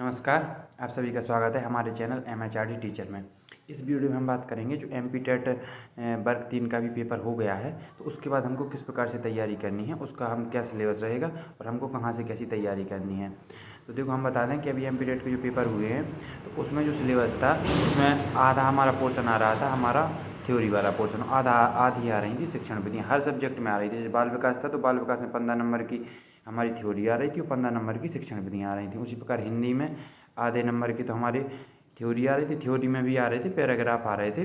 नमस्कार, आप सभी का स्वागत है हमारे चैनल MHRD टीचर में। इस वीडियो में हम बात करेंगे जो MP टेट वर्ग 3 का भी पेपर हो गया है, तो उसके बाद हमको किस प्रकार से तैयारी करनी है, उसका हम क्या सिलेबस रहेगा और हमको कहाँ से कैसी तैयारी करनी है। तो देखो, हम बता दें कि अभी MP टेट के जो पेपर हुए हैं तो उसमें जो सिलेबस था उसमें आधा हमारा पोर्शन आ रहा था, हमारा थ्योरी वाला पोर्शन आधी आ रही थी शिक्षण विधियाँ, हर सब्जेक्ट में आ रही थी। जैसे बाल विकास था तो बाल विकास में 15 नंबर की हमारी थ्योरी आ रही थी और 15 नंबर की शिक्षण विधियाँ आ रही थी। उसी प्रकार हिंदी में आधे नंबर की तो हमारी थ्योरी आ रही थी, थ्योरी में भी आ रहे थे, पैराग्राफ आ रहे थे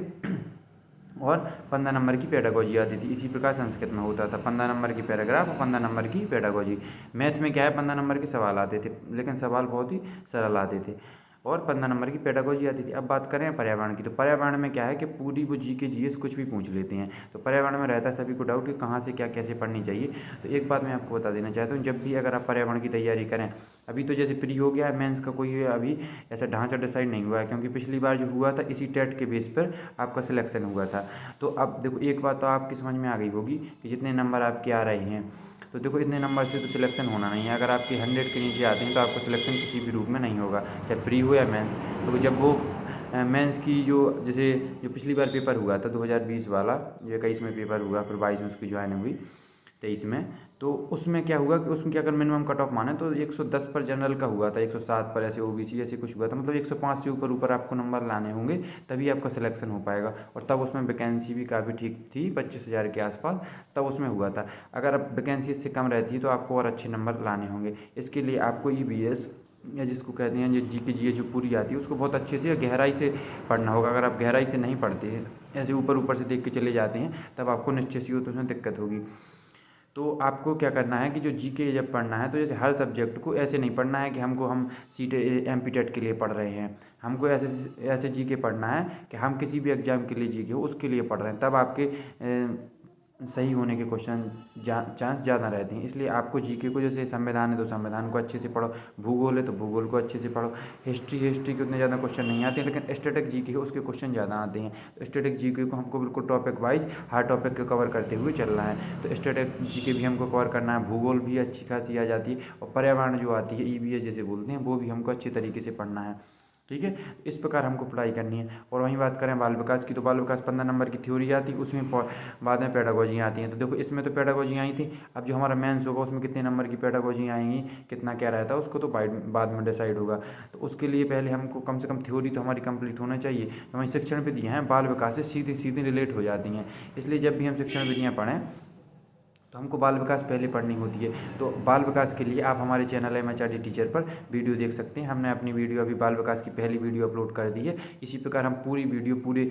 और 15 नंबर की पेडागोजी आती थी। इसी प्रकार संस्कृत में होता था 15 नंबर की पैराग्राफ और 15 नंबर की पेडागोजी। मैथ में क्या है, 15 नंबर के सवाल आते थे, लेकिन सवाल बहुत ही सरल आते थे और 15 नंबर की पेडागोजी आती थी। अब बात करें पर्यावरण की, तो पर्यावरण में क्या है कि पूरी वो GK GS कुछ भी पूछ लेते हैं। तो पर्यावरण में रहता है सभी को डाउट कि कहाँ से क्या कैसे पढ़नी चाहिए। तो एक बात मैं आपको बता देना चाहता हूँ, जब भी अगर आप पर्यावरण की तैयारी करें, अभी तो जैसे प्री हो गया है, मेंस का कोई अभी ऐसा ढांचा डिसाइड नहीं हुआ है, क्योंकि पिछली बार जो हुआ था इसी टेट के बेस पर आपका सिलेक्शन हुआ था। तो अब देखो, एक बात तो आपकी समझ में आ गई होगी कि जितने नंबर आपके आ रहे हैं, तो देखो इतने नंबर से तो सिलेक्शन होना नहीं है। अगर आपके 100 के नीचे आते हैं तो आपका सिलेक्शन किसी भी रूप में नहीं होगा, चाहे प्री हो या मेंस। तो जब वो मेंस की जो जैसे जो पिछली बार पेपर हुआ था 2020 वाला, जो 21 में पेपर हुआ, फिर 22 में उसकी ज्वाइनिंग हुई, 23 में, तो उसमें क्या हुआ कि उसमें क्या, अगर मिनिमम कट ऑफ माने तो 110 पर जनरल का हुआ था, 107 पर ऐसे OBC ऐसे कुछ हुआ था। मतलब 105 से ऊपर ऊपर आपको नंबर लाने होंगे तभी आपका सिलेक्शन हो पाएगा। और तब उसमें वैकेंसी भी काफ़ी ठीक थी, 25,000 के आसपास तब उसमें हुआ था। अगर अब वैकेंसी इससे कम रहती है तो आपको और अच्छे नंबर लाने होंगे। इसके लिए आपको EVS या जिसको कहते हैं जो GK GS जो पूरी आती है उसको बहुत अच्छे से या गहराई से पढ़ना होगा। अगर आप गहराई से नहीं पढ़ते हैं, ऐसे ऊपर ऊपर से देख के चले जाते हैं, तब आपको निश्चित सी हो तो उसमें दिक्कत होगी। तो आपको क्या करना है कि जो GK जब पढ़ना है तो जैसे हर सब्जेक्ट को ऐसे नहीं पढ़ना है कि हम MP टेट के लिए पढ़ रहे हैं। हमको ऐसे ऐसे GK पढ़ना है कि हम किसी भी एग्ज़ाम के लिए GK हो उसके लिए पढ़ रहे हैं, तब आपके सही होने के क्वेश्चन चांस ज़्यादा रहते हैं। इसलिए आपको GK को, जैसे संविधान है तो संविधान को अच्छे से पढ़ो, भूगोल है तो भूगोल को अच्छे से पढ़ो, हिस्ट्री के उतने ज़्यादा क्वेश्चन नहीं आते हैं, लेकिन स्टैटिक GK है उसके क्वेश्चन ज़्यादा आते हैं। तो स्टैटिक GK को हमको बिल्कुल टॉपिक वाइज हर टॉपिक को कवर करते हुए चलना है। तो स्टैटिक GK भी हमको कवर करना है, भूगोल भी अच्छी खासी आ जाती है और पर्यावरण जो आती है EVS जैसे बोलते हैं, वो भी हमको अच्छे तरीके से पढ़ना है। ठीक है, इस प्रकार हमको पढ़ाई करनी है। और वहीं बात करें बाल विकास की, तो बाल विकास 15 नंबर की थ्योरी आती है, उसमें बाद में पेडागोजी आती हैं। तो देखो, इसमें तो पेडागोजी आई थी, अब जो हमारा मेंस होगा उसमें कितने नंबर की पेडागोजी आएंगी, कितना क्या रहता है, उसको तो बाद में डिसाइड होगा। तो उसके लिए पहले हमको कम से कम थ्योरी तो हमारी कंप्लीट होना चाहिए। तो हमारी शिक्षण विधियाँ हैं बाल विकास से सीधी सीधी रिलेट हो जाती हैं। इसलिए जब भी हम शिक्षण विधियाँ पढ़ें तो हमको बाल विकास पहले पढ़नी होती है। तो बाल विकास के लिए आप हमारे चैनल MHRD टीचर पर वीडियो देख सकते हैं। हमने अपनी वीडियो अभी बाल विकास की पहली वीडियो अपलोड कर दी है। इसी प्रकार हम पूरी वीडियो पूरे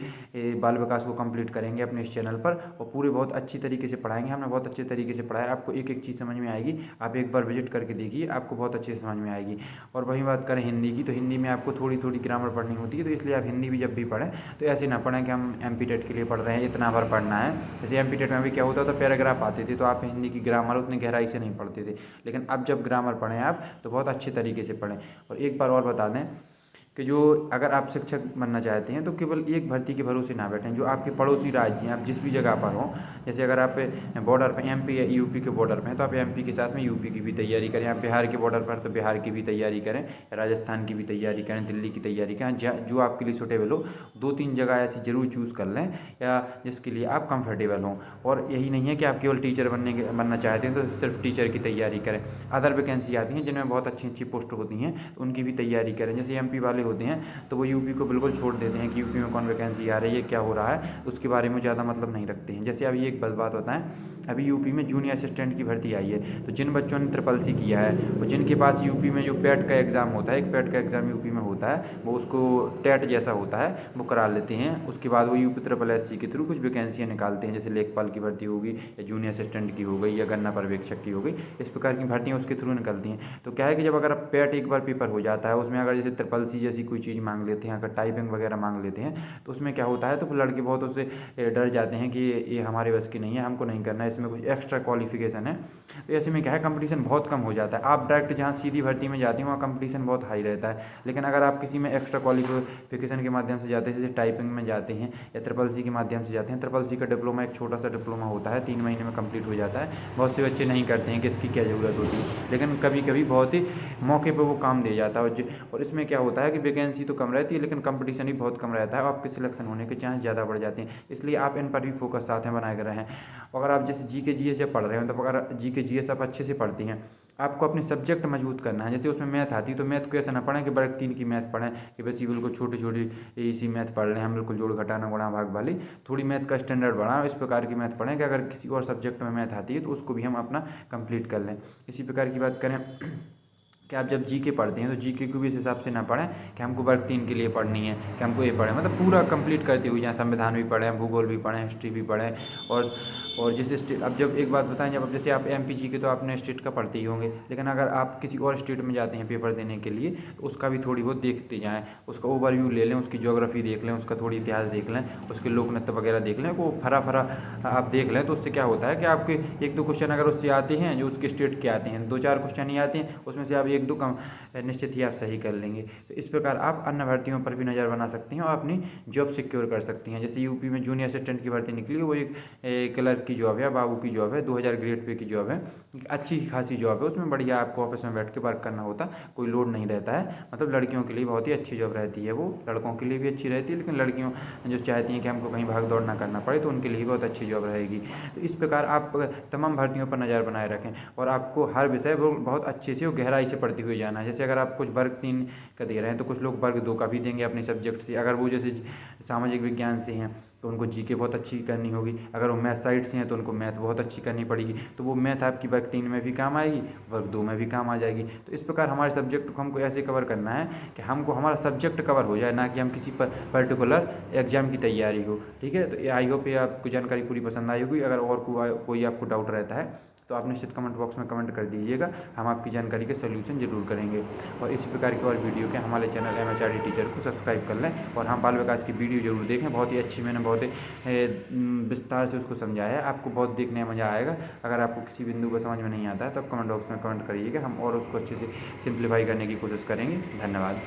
बाल विकास को कंप्लीट करेंगे अपने इस चैनल पर और पूरे बहुत अच्छी तरीके से पढ़ाएंगे। हमने बहुत अच्छे तरीके से पढ़ाया, आपको एक एक चीज़ समझ में आएगी। आप एक बार विजिट करके देखिए, आपको बहुत अच्छे से समझ में आएगी। और वहीं बात करें हिंदी की, तो हिंदी में आपको थोड़ी थोड़ी ग्रामर पढ़नी होती है। तो इसलिए आप हिंदी भी जब भी पढ़ें तो ऐसे ना पढ़ें कि हम MP टेट के लिए पढ़ रहे हैं, इतना बार पढ़ना है। जैसे MP टेट में भी क्या होता था, पैराग्राफ आते थे, तो आप हिंदी की ग्रामर उतनी गहराई से नहीं पढ़ते थे। लेकिन अब जब ग्रामर पढ़ें आप तो बहुत अच्छे तरीके से पढ़ें। और एक बार और बता दें कि जो अगर आप शिक्षक बनना चाहते हैं तो केवल एक भर्ती के भरोसे ना बैठें। जो आपके पड़ोसी राज्य हैं, आप जिस भी जगह पर हों, जैसे अगर आप बॉर्डर पर MP या UP के बॉर्डर पर हैं तो आप MP के साथ में UP की भी तैयारी करें। आप बिहार के बॉर्डर पर तो बिहार की भी तैयारी करें, राजस्थान की भी तैयारी करें, दिल्ली की तैयारी करें। जो आपके लिए सूटेबल हो, 2-3 जगह ऐसी ज़रूर चूज़ कर लें या जिसके लिए आप कंफर्टेबल हों। और यही नहीं है कि आप केवल टीचर बनना चाहते हैं तो सिर्फ टीचर की तैयारी करें। अदर वैकेंसी आती हैं जिनमें बहुत अच्छी अच्छी पोस्ट होती हैं, तो उनकी भी तैयारी करें। जैसे MP वाले होते हैं तो वो UP को बिल्कुल छोड़ देते हैं कि UP में कौन वैकेंसी आ रही है, क्या हो रहा है, उसके बारे में ज़्यादा मतलब नहीं रखते हैं। जैसे अभी एक बात बताएं, अभी UP में जूनियर असिस्टेंट की भर्ती आई है, तो जिन बच्चों ने SSS किया है और जिनके पास UP में जो पैट का एग्ज़ाम होता है, एक पैट का एग्ज़ाम UP में होता है, वो उसको टेट जैसा होता है, वो करा लेते हैं। उसके बाद वो UP SSS के थ्रू कुछ वैकेंसियाँ निकालते हैं, जैसे लेखपाल की भर्ती होगी या जूनियर असिस्टेंट की हो गई या गन्ना पर्यवेक्षक की हो गई, इस प्रकार की भर्तियाँ उसके थ्रू निकलती हैं। तो क्या है कि जब अगर पैट एक बार पेपर हो जाता है, उसमें अगर जैसे SSS जैसी कोई चीज़ मांग लेते हैं, अगर टाइपिंग वगैरह मांग लेते हैं तो उसमें क्या होता है, तो लड़के बहुत उससे डर जाते हैं कि ये हमारे बस की नहीं है, हमको नहीं करना है, इसमें कुछ एक्स्ट्रा क्वालिफिकेशन है। तो ऐसे में क्या है, कंपटीशन बहुत कम हो जाता है। आप डायरेक्ट जहाँ सीधी भर्ती में जाते हैं वहाँ कंपटीशन बहुत हाई रहता है। लेकिन अगर आप किसी में एक्स्ट्रा क्वालिफिकेशन के माध्यम से जाते हैं, जैसे टाइपिंग में जाते हैं या ट्रिपल सी के माध्यम से जाते हैं, ट्रिपल सी का डिप्लोमा एक छोटा सा डिप्लोमा होता है, 3 महीने में कंप्लीट हो जाता है। बहुत से बच्चे नहीं करते हैं कि इसकी क्या ज़रूरत होती है, लेकिन कभी कभी बहुत ही मौके पर वो काम दे जाता है। और इसमें क्या होता है कि वैकेंसी तो कम रहती है लेकिन कंपटीशन भी बहुत कम रहता है और आपके सिलेक्शन होने के चांस ज़्यादा बढ़ जाते हैं। इसलिए आप इन पर भी फोकस साथ में बनाए रहें। अगर आप जैसे जी के जी एस जब पढ़ रहे हो, तब अगर जी के जी एस आप अच्छे से पढ़ती हैं, आपको अपने सब्जेक्ट मजबूत करना है। जैसे उसमें मैथ आती है तो मैथ को ऐसा ना पढ़ें कि वर्ग 3 की मैथ पढ़ें कि बस ये बिल्कुल छोटी छोटी इसी मैथ पढ़ रहे हैं हम, बिल्कुल जोड़ घटाना गुणा भाग वाली। थोड़ी मैथ का स्टैंडर्ड बढ़ाओ, इस प्रकार की मैथ पढ़ें कि अगर किसी और सब्जेक्ट में मैथ आती है तो उसको भी हम अपना कंप्लीट कर लें। इसी प्रकार की बात करें कि आप जब जीके पढ़ते हैं तो जीके को भी इस हिसाब से ना पढ़ें कि हमको वर्ग 3 के लिए पढ़नी है, कि हमको ये पढ़ें, मतलब पूरा कंप्लीट करते हुए, जहाँ संविधान भी पढ़ें, भूगोल भी पढ़ें, हिस्ट्री भी पढ़ें। और जिस स्टेट, अब जब एक बात बताएं, जब जैसे आप एमपी जी के तो आपने स्टेट का पढ़ते ही होंगे, लेकिन अगर आप किसी और स्टेट में जाते हैं पेपर देने के लिए तो उसका भी थोड़ी बहुत देखते जाएँ, उसका ओवरव्यू ले लें, उसकी ज्योग्राफी देख लें, उसका थोड़ी इतिहास देख लें, उसके लोक नृत्य वगैरह देख लें, वो फरा आप देख लें। तो उससे क्या होता है कि आपके 1-2 क्वेश्चन अगर उससे आते हैं जो उसके स्टेट के आते हैं, 2-4 क्वेश्चन ही आते हैं, उसमें से आप 1-2 कम निश्चित ही आप सही कर लेंगे। तो इस प्रकार आप अन्य भर्तियों पर भी नज़र बना सकती हैं और अपनी जॉब सिक्योर कर सकती हैं। जैसे यूपी में जूनियर असिस्टेंट की भर्ती निकली, वो एक क्लर्क की जॉब है, बाबू की जॉब है, 2000 ग्रेड पे की जॉब है, अच्छी खासी जॉब है। उसमें बढ़िया आपको ऑफिस में बैठ के वर्क करना होता, कोई लोड नहीं रहता है। मतलब लड़कियों के लिए बहुत ही अच्छी जॉब रहती है वो, लड़कों के लिए भी अच्छी रहती है, लेकिन लड़कियों जो चाहती हैं कि हमको कहीं भाग दौड़ ना करना पड़े तो उनके लिए बहुत अच्छी जॉब रहेगी। तो इस प्रकार आप तमाम भर्तियों पर नज़र बनाए रखें और आपको हर विषय बहुत अच्छे से और गहराई से पढ़ती हुई जाना है। जैसे अगर आप कुछ वर्ग 3 का दे रहे हैं तो कुछ लोग वर्ग 2 का भी देंगे अपने सब्जेक्ट से। अगर वो जैसे सामाजिक विज्ञान से हैं तो उनको जीके बहुत अच्छी करनी होगी, अगर वो मैथ साइड से हैं तो उनको मैथ बहुत अच्छी करनी पड़ेगी। तो वो मैथ आपकी वर्ग 3 में भी काम आएगी, वर्ग 2 में भी काम आ जाएगी। तो इस प्रकार हमारे सब्जेक्ट को हमको ऐसे कवर करना है कि हमको हमारा सब्जेक्ट कवर हो जाए, ना कि हम किसी पर्टिकुलर एग्जाम की तैयारी हो। ठीक है, तो आई होप ये आपको जानकारी पूरी पसंद आई होगी। अगर और कोई आपको डाउट रहता है तो आप निश्चित कमेंट बॉक्स में कमेंट कर दीजिएगा, हम आपकी जानकारी के सोल्यूशन जरूर करेंगे। और इसी प्रकार की और वीडियो के हमारे चैनल MHRD टीचर को सब्सक्राइब कर लें और हम बाल विकास की वीडियो जरूर देखें। बहुत ही अच्छी, मैंने बहुत ही विस्तार से उसको समझाया है, आपको बहुत देखने में मज़ा आएगा। अगर आपको किसी बिंदु को समझ में नहीं आता है तो आप कमेंट बॉक्स में कमेंट करिएगा, हम और उसको अच्छे से सिंप्लीफाई करने की कोशिश करेंगे। धन्यवाद।